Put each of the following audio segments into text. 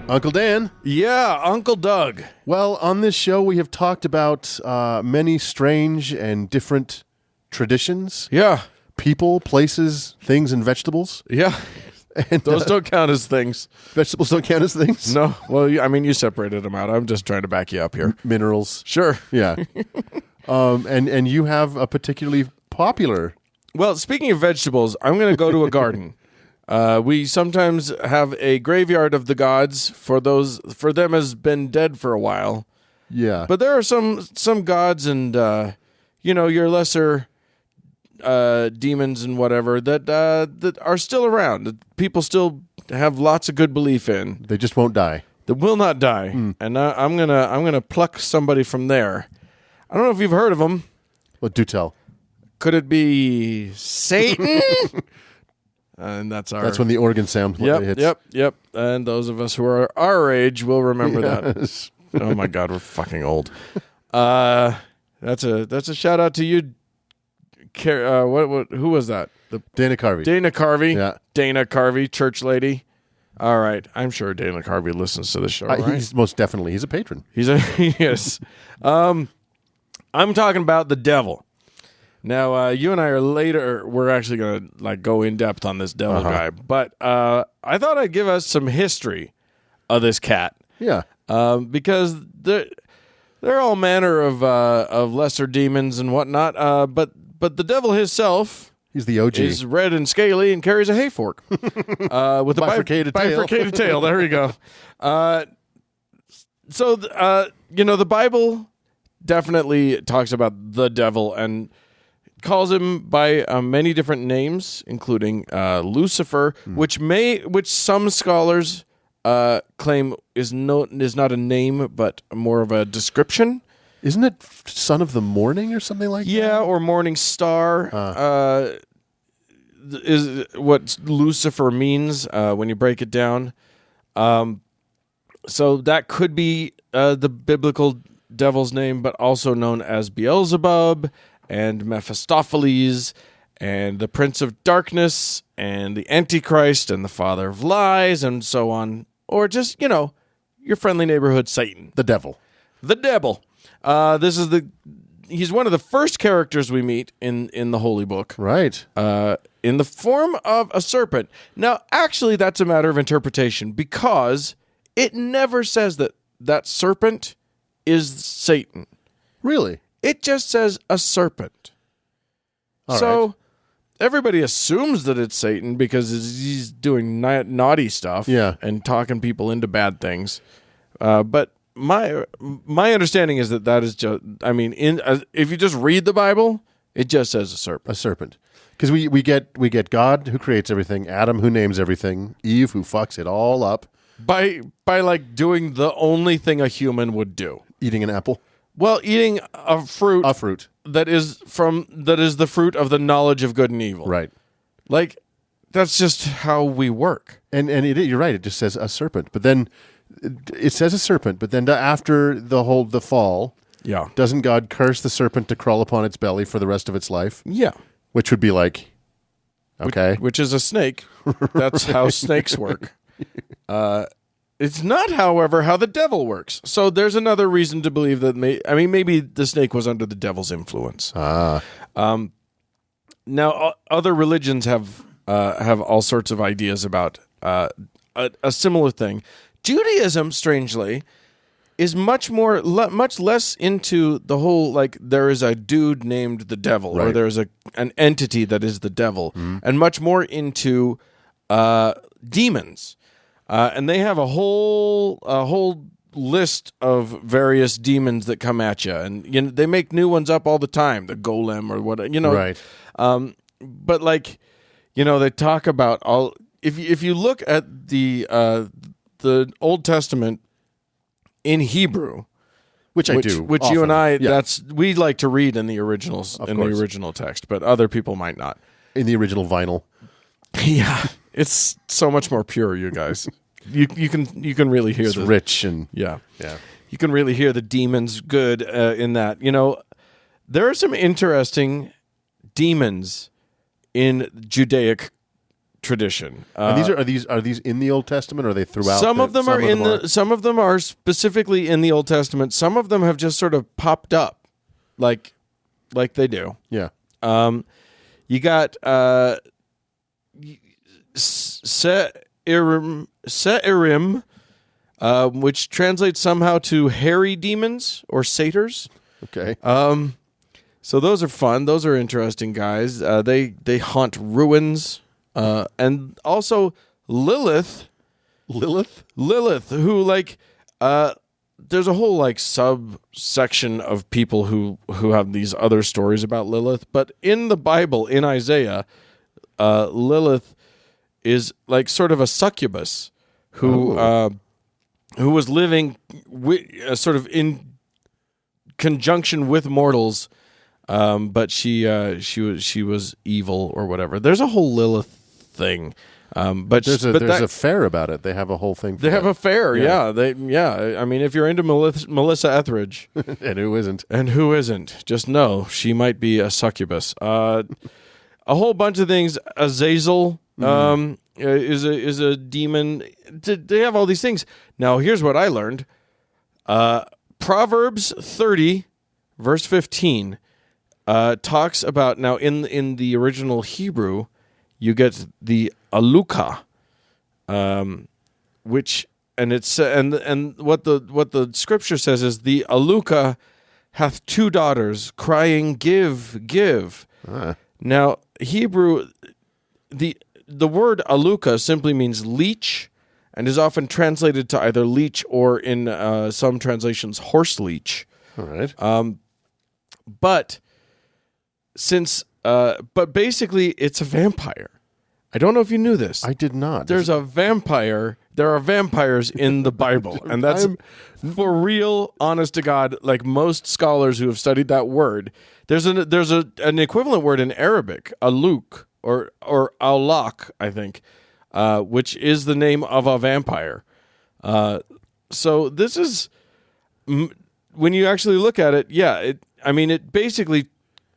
Uncle Dan. Yeah, Uncle Doug. Well, on this show, we have talked about many strange and different traditions. Yeah. People, places, things, and vegetables. Yeah. And Those don't count as things. Vegetables don't count as things? No. Well, I mean, you separated them out. I'm just trying to back you up here. Minerals. Sure. Yeah. And you have a particularly popular... Well, speaking of vegetables, I'm going to go to a garden. We sometimes have a graveyard of the gods for them has been dead for a while. Yeah. But there are some gods and your lesser demons and whatever that are still around. That people still have lots of good belief in. They just won't die. That will not die. And I'm gonna pluck somebody from there. I don't know if you've heard of them. Well, do tell. Could it be Satan? And that's when the organ sound hits. Yep. And those of us who are our age will remember that. Oh my God, we're fucking old. That's a shout out to you. Who was that? Dana Carvey. Dana Carvey. Yeah. Dana Carvey, church lady. All right. I'm sure Dana Carvey listens to the show, right? He's most definitely. He's a patron. Yes. I'm talking about the devil. Now, you and I we're actually going to go in depth on this devil guy, but I thought I'd give us some history of this cat. Yeah. Because there are all manner of lesser demons and whatnot, but the devil himself... He's the OG. He's red and scaly and carries a hay fork with a bifurcated tail. There you go. The Bible definitely talks about the devil and calls him by many different names, including Lucifer, which some scholars claim is not a name but more of a description. Isn't it son of the morning or something like that? Yeah, or morning star is what Lucifer means when you break it down. So that could be the biblical devil's name, but also known as Beelzebub and Mephistopheles and the Prince of Darkness and the Antichrist and the Father of Lies and so on. Or just, your friendly neighborhood Satan. The devil. The devil. He's one of the first characters we meet in the Holy Book. Right. In the form of a serpent. Now, actually, that's a matter of interpretation because it never says that serpent is Satan. Really? It just says a serpent. All right. Everybody assumes that it's Satan because he's doing naughty stuff and talking people into bad things. But my understanding is that is just, if you just read the Bible, it just says a serpent. A serpent. Because we get God who creates everything, Adam who names everything, Eve who fucks it all up. By doing the only thing a human would do. Eating an apple? Well, eating a fruit. A fruit. That is the fruit of the knowledge of good and evil. Right. That's just how we work. And you're right, it just says a serpent. But then it says a serpent, but then after the fall, doesn't God curse the serpent to crawl upon its belly for the rest of its life? Yeah. Which would be like, okay. Which is a snake. That's how snakes work. It's not, however, how the devil works. So there's another reason to believe that maybe the snake was under the devil's influence. Now, other religions have all sorts of ideas about a similar thing. Judaism, strangely, is much less into the whole, there is a dude named the devil, right, or there's an entity that is the devil, and much more into demons. And they have a whole list of various demons that come at you, and they make new ones up all the time. The golem or what, right? But they talk about all. If you look at the Old Testament in Hebrew, which I do, which often. you and I, yeah, we like to read in the originals, the original text, but other people might not. In the original vinyl. Yeah, it's so much more pure, you guys. You can really hear it's rich and yeah. You can really hear the demons good in that. There are some interesting demons in Judaic tradition. And are these in the Old Testament, or are they throughout? Some of them some of them are specifically in the Old Testament. Some of them have just sort of popped up, like they do. Yeah. You got Se'irim, which translates somehow to hairy demons or satyrs. Okay. So those are fun. Those are interesting guys. They haunt ruins. And also Lilith, who there's a whole subsection of people who have these other stories about Lilith, but in the Bible, in Isaiah, Lilith is sort of a succubus who was living sort of in conjunction with mortals, but she was evil or whatever. There's a whole Lilith thing. But there's a fair about it. They have a whole thing. They have a fair, yeah. I mean, if you're into Melissa Etheridge, and who isn't, just know she might be a succubus. A whole bunch of things. Azazel is a demon. They have all these things. Now, here's what I learned. Proverbs 30, verse 15, talks about, now in the original Hebrew, you get the aluka, which and what the scripture says is the aluka hath two daughters, crying, "Give, give." Now Hebrew, the word aluka simply means leech, and is often translated to either leech or in some translations horse leech. All right. But basically it's a vampire. I don't know if you knew this. I did not. There's a vampire. There are vampires in the Bible, and that's for real, honest to God. Like most scholars who have studied that word, there's an equivalent word in Arabic, aluk or aulak, I think, which is the name of a vampire. So this is, when you actually look at it, it basically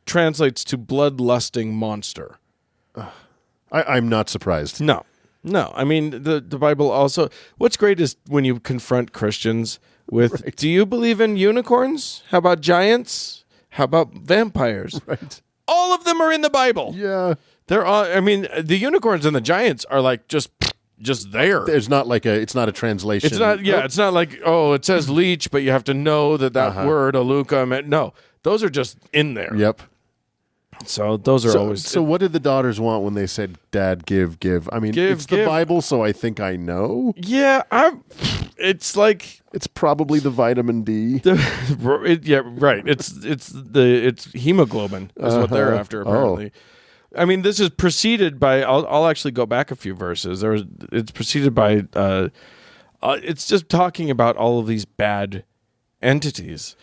translates to bloodlusting monster. I'm not surprised. No. I mean, the Bible also... What's great is when you confront Christians with, right. Do you believe in unicorns? How about giants? How about vampires? Right. All of them are in the Bible. Yeah. They're all... I mean, the unicorns and the giants are just there. It's not it's not a translation. It's not, It's not like, it says leech, but you have to know that word, aluka, meant... No, those are just in there. Yep. So those are always... So what did the daughters want when they said, "Dad, give"? I mean, it's the Bible, so I think I know. Yeah, it's like... It's probably the vitamin D. Right. It's hemoglobin is what they're after, apparently. I mean, this is preceded by... I'll actually go back a few verses. It's preceded by... it's just talking about all of these bad entities.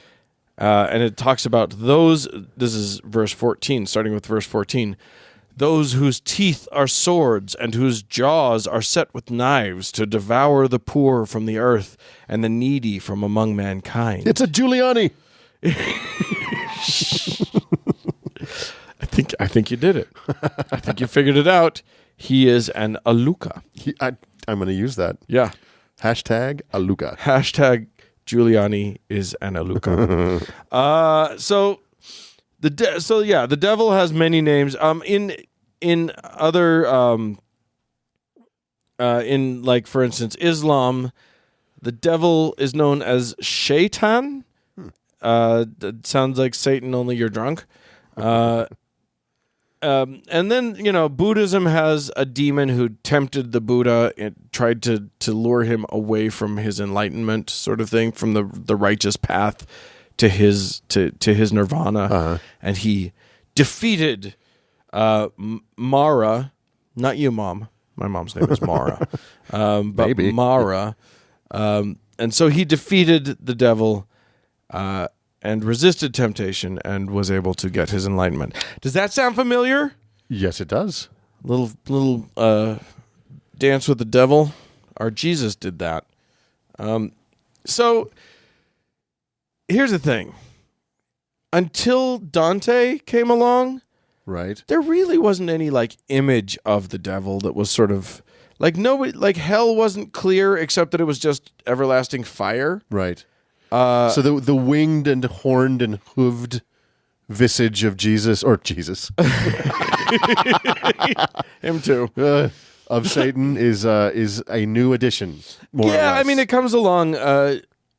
And it talks about those, this is verse 14, starting with verse 14, those whose teeth are swords and whose jaws are set with knives to devour the poor from the earth and the needy from among mankind. It's a Giuliani. I think you did it. I think you figured it out. He is an aluka. I'm going to use that. Yeah. Hashtag aluka. Hashtag Giuliani is an aluka. The devil has many names. In other for instance, Islam, the devil is known as Shaitan. That sounds like Satan, only you're drunk. And then, Buddhism has a demon who tempted the Buddha and tried to lure him away from his enlightenment, sort of thing, from the righteous path to his nirvana. And he defeated Mara, not you, Mom. My mom's name is Mara. But maybe. Mara. And so he defeated the devil and resisted temptation and was able to get his enlightenment. Does that sound familiar? Yes, it does. Little dance with the devil. Our Jesus did that. So here's the thing. Until Dante came along, Right. there really wasn't any like image of the devil that was sort of like nobody like hell wasn't clear except that it was just everlasting fire. Right. So the winged and horned and hooved visage of Jesus, or Jesus, him too, of Satan is a new addition. More or less. I mean, it comes along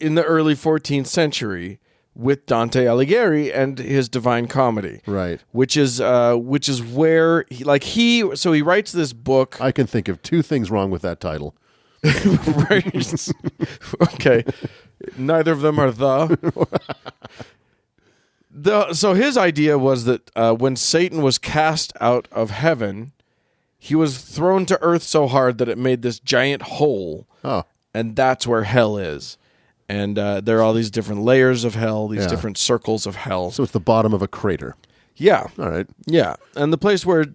in the early 14th century with Dante Alighieri and his Divine Comedy, right? Which is where he writes this book. I can think of two things wrong with that title. Right. Okay. Neither of them are so his idea was that when Satan was cast out of heaven, he was thrown to earth so hard that it made this giant hole. Oh. And that's where hell is. And there are all these different layers of hell, these different circles of hell. So it's the bottom of a crater. Yeah. All right. Yeah. And the place where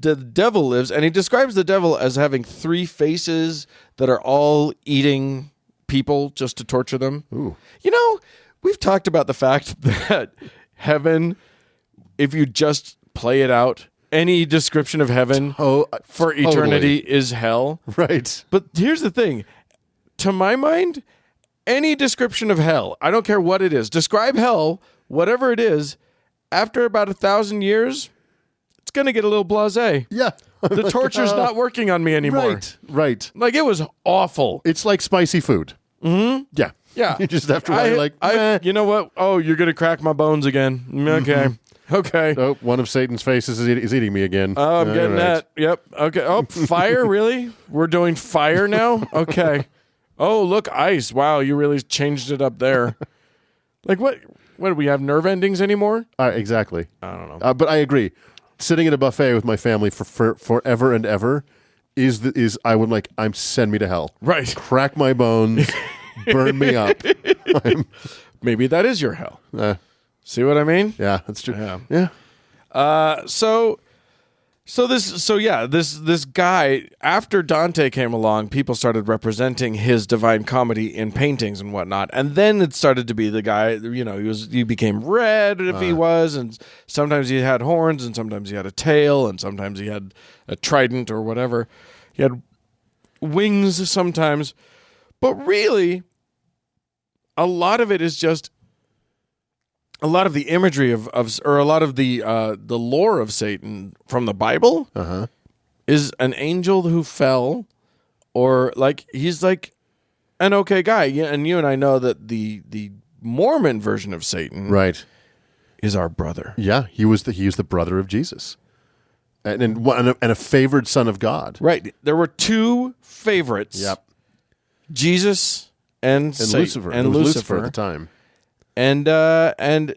the devil lives, and he describes the devil as having 3 faces that are all eating people just to torture them. Ooh. You know, we've talked about the fact that heaven, if you just play it out, any description of heaven for eternity is hell. Right. But here's the thing. To my mind, any description of hell, I don't care what it is, describe hell, whatever it is, after about 1,000 years, it's going to get a little blasé. Yeah. The torture's not working on me anymore. Right. Like, it was awful. It's like spicy food. Mm-hmm. Yeah. Yeah. You just have to you know what? Oh, you're going to crack my bones again. Okay. Mm-hmm. Okay. Oh, one of Satan's faces is eating me again. Oh, I'm getting that. Yep. Okay. Oh, fire? Really? We're doing fire now? Okay. Oh, look, ice. Wow, you really changed it up there. Like, what? What, do we have nerve endings anymore? Exactly. I don't know. But I agree. Sitting at a buffet with my family for forever and ever I'm send me to hell. Right. Crack my bones, burn me up. Maybe that is your hell. See what I mean? Yeah, that's true. Yeah. This guy, after Dante came along, people started representing his Divine Comedy in paintings and whatnot, and then it started to be the guy. You know, he became red if he was, and sometimes he had horns, and sometimes he had a tail, and sometimes he had a trident or whatever. He had wings sometimes, but really, a lot of it is just. A lot of the imagery or a lot of the lore of Satan from the Bible is an angel who fell, or like he's like an okay guy. Yeah, and you and I know that the Mormon version of Satan, right, is our brother. Yeah, he was the brother of Jesus, and a favored son of God. Right. There were 2 favorites. Yep. Jesus and Satan, Lucifer. And Lucifer at the time. And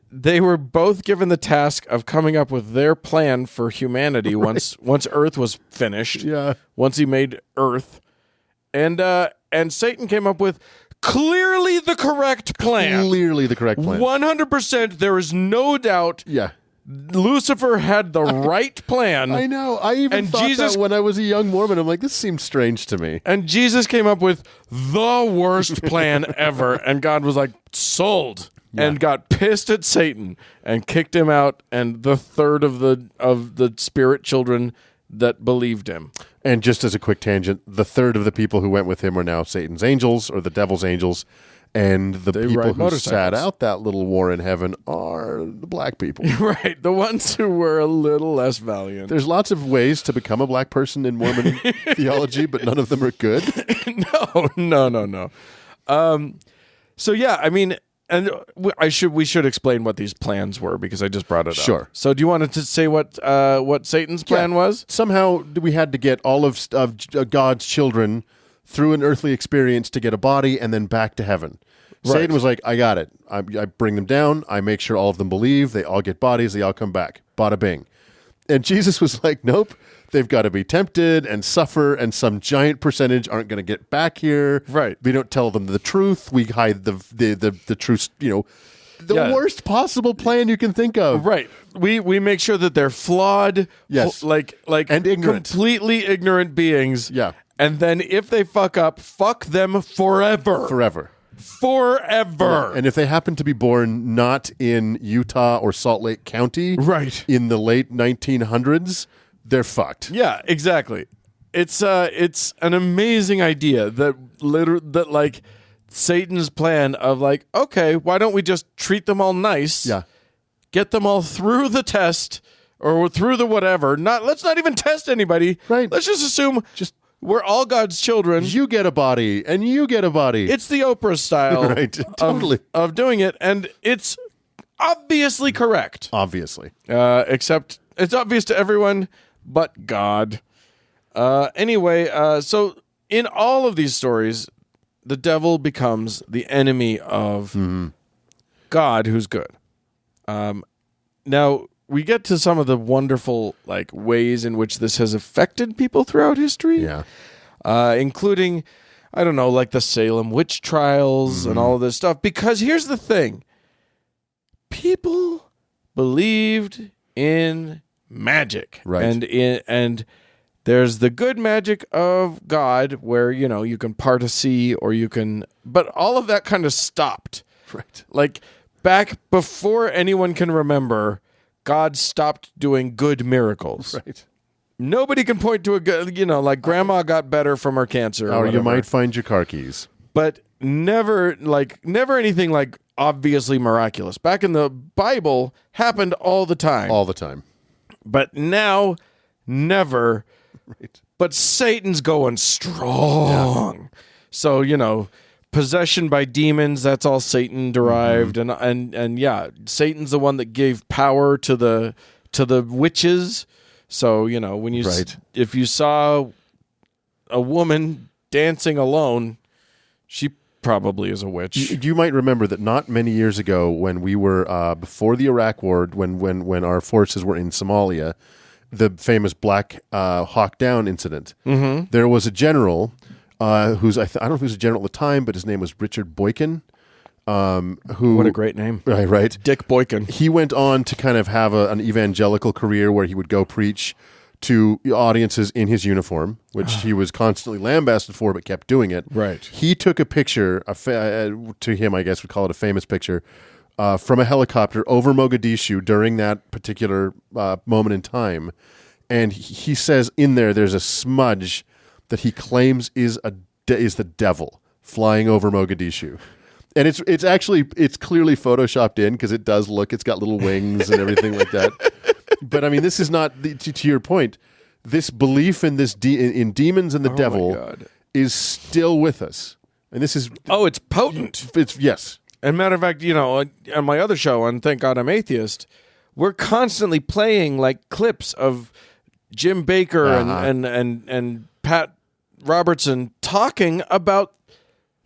they were both given the task of coming up with their plan for humanity once Earth was finished. Yeah. Once he made Earth, and Satan came up with clearly the correct plan. 100%. There is no doubt. Yeah. Lucifer had the right plan. I know. I even thought that when I was a young Mormon. I'm like, this seems strange to me. And Jesus came up with the worst plan ever, and God was like, sold. Yeah. And got pissed at Satan and kicked him out, and the third of the spirit children that believed him. And just as a quick tangent, the third of the people who went with him are now Satan's angels or the devil's angels, and the people who sat out that little war in heaven are the black people. Right, the ones who were a little less valiant. There's lots of ways to become a black person in Mormon theology, but none of them are good. No. So yeah, I mean. And we should explain what these plans were because I just brought it up. Sure. So do you want to say what Satan's plan was? Somehow we had to get all of God's children through an earthly experience to get a body and then back to heaven. Right. Satan was like, I got it. I bring them down. I make sure all of them believe. They all get bodies. They all come back. Bada bing. And Jesus was like, nope. They've got to be tempted and suffer, and some giant percentage aren't going to get back here. Right. We don't tell them the truth. We hide the truth. You know, the worst possible plan you can think of. Right. We make sure that they're flawed. Yes. Like and ignorant. Completely ignorant beings. Yeah. And then if they fuck up, fuck them forever. Forever. forever. And if they happen to be born not in Utah or Salt Lake County, Right. in the late 1900s, they're fucked. Yeah, exactly. It's an amazing idea that like Satan's plan of like, okay, why don't we just treat them all nice? Yeah. Get them all through the test or through the whatever. Let's not even test anybody. Right. Let's just assume we're all God's children. You get a body, and you get a body. It's the Oprah style Right, totally. of doing it, and it's obviously correct. Obviously. Except it's obvious to everyone but God. Anyway, so in all of these stories, the devil becomes the enemy of God, who's good. Now, we get to some of the wonderful like ways in which this has affected people throughout history. Yeah. Including, I don't know, like the Salem witch trials and all of this stuff. Because here's the thing. People believed in magic. Right. And there's the good magic of God where, you can part a sea or you can... But all of that kind of stopped. Right. Like, back before anyone can remember, God stopped doing good miracles. Right. Nobody can point to a good, like grandma got better from her cancer. Or you whatever. might find your car keys. But never anything like obviously miraculous. Back in the Bible, happened all the time. All the time. But now, never. Right. But Satan's going strong. Yeah. So, possession by demons, that's all Satan derived. And yeah, Satan's the one that gave power to the witches. So, when you if you saw a woman dancing alone, she probably is a witch. You might remember that not many years ago, when we were before the Iraq War, when our forces were in Somalia, the famous Black Hawk Down incident. Mm-hmm. There was a general who's I don't know if he was a general at the time, but his name was Richard Boykin. What a great name. Right. Dick Boykin. He went on to kind of have an evangelical career where he would go preach to audiences in his uniform, which he was constantly lambasted for, but kept doing it. Right. He took a picture, to him, I guess we'd call it a famous picture, from a helicopter over Mogadishu during that particular moment in time. And he says in there's a smudge that he claims is the devil flying over Mogadishu. And it's clearly photoshopped in because it's got little wings and everything like that. But I mean, this is not to your point. This belief in in demons and the devil is still with us, and this is it's potent. It's yes. And matter of fact, on my other show on Thank God I'm Atheist, we're constantly playing like clips of Jim Bakker and Pat Robertson talking about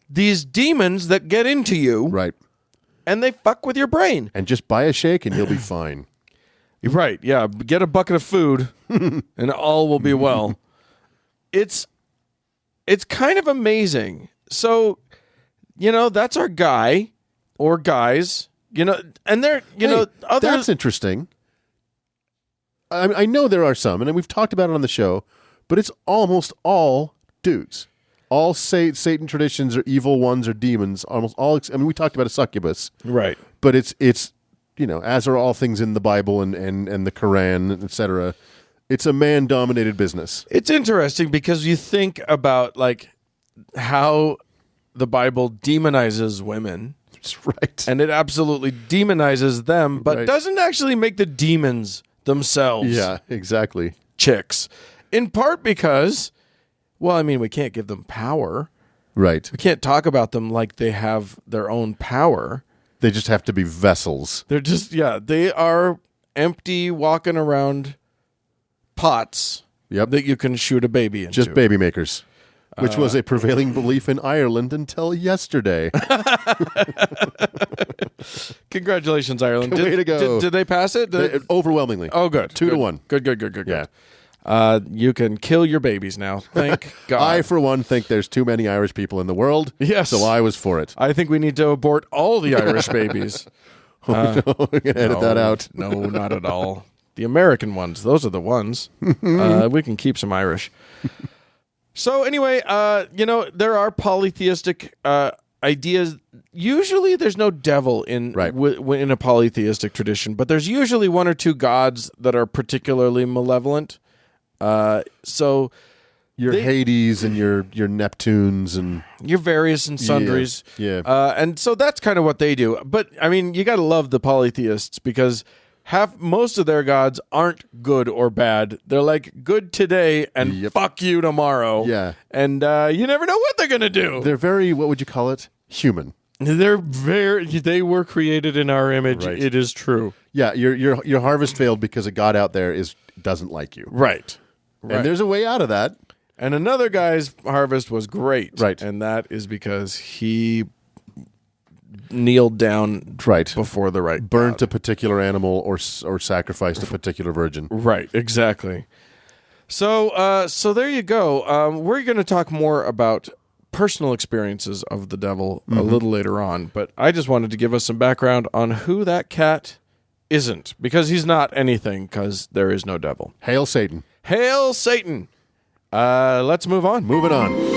these demons that get into you, Right. and they fuck with your brain. And just buy a shake and you'll be fine. Right, yeah. Get a bucket of food and all will be well. It's kind of amazing. So, that's our guy or guys, and they're, others. That's interesting. I know there are some, and we've talked about it on the show, but it's almost all dudes. All Satan traditions are evil ones or demons. Almost all. I mean, we talked about a succubus, right? But it's as are all things in the Bible and the Quran, etc. It's a man-dominated business. It's interesting because you think about like how the Bible demonizes women, That's right? and it absolutely demonizes them, but Right. doesn't actually make the demons themselves. Yeah, exactly. Chicks, in part because. Well, I mean, we can't give them power. Right. We can't talk about them like they have their own power. They just have to be vessels. They're just, they are empty, walking around pots that you can shoot a baby into. Just baby makers, which was a prevailing belief in Ireland until yesterday. Congratulations, Ireland. Way to go. Did they pass it? Overwhelmingly. Oh, good. 2-1. Good. Yeah. You can kill your babies now. Thank God. I, for one, think there's too many Irish people in the world. Yes. So I was for it. I think we need to abort all the Irish babies. No, we can edit that out. No, not at all. The American ones, those are the ones. We can keep some Irish. So anyway, there are polytheistic ideas. Usually, there's no devil in in a polytheistic tradition, but there's usually one or two gods that are particularly malevolent. So your Hades and your Neptunes and your various and sundries. Yeah. And so that's kind of what they do. But I mean, you got to love the polytheists because most of their gods aren't good or bad. They're like good today and fuck you tomorrow. Yeah. And you never know what they're going to do. They're very, what would you call it? Human. They were created in our image. Right. It is true. Yeah, your harvest failed because a god out there doesn't like you. Right. And there's a way out of that. And another guy's harvest was great. Right. And that is because he kneeled down before the right burnt god. A particular animal or sacrificed a particular virgin. Right, exactly. So there you go. We're going to talk more about personal experiences of the devil a little later on, but I just wanted to give us some background on who that cat isn't, because he's not anything, because there is no devil. Hail Satan. Hail Satan. Let's move on. Moving on.